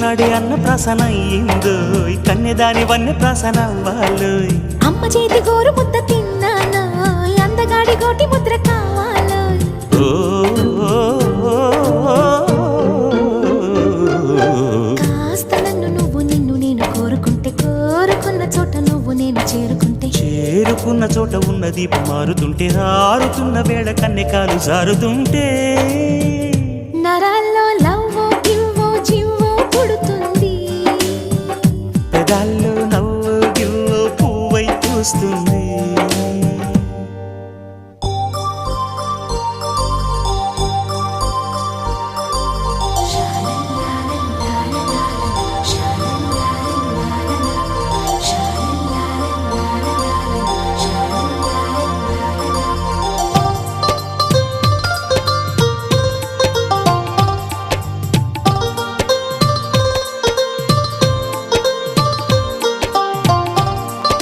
నాడే అన్న ప్రాసన అయ్యిందో కన్యదాని వన్య ప్రాసన అవ్వాలో అమ్మ చేతి గోరు ముద్ద తిన్నాను అందగాడి గోటి ముద్ర కావాలో కాస్త నన్ను నువ్వు నిన్ను నేను కోరుకుంటే కోరుకున్న చోట నువ్వు నేను చేరుకుంటే చేరుకున్న చోట ఉన్న దీపం మారుతుంటే ఆరుతున్న వేళ కన్నెకాలు జారుతుంటే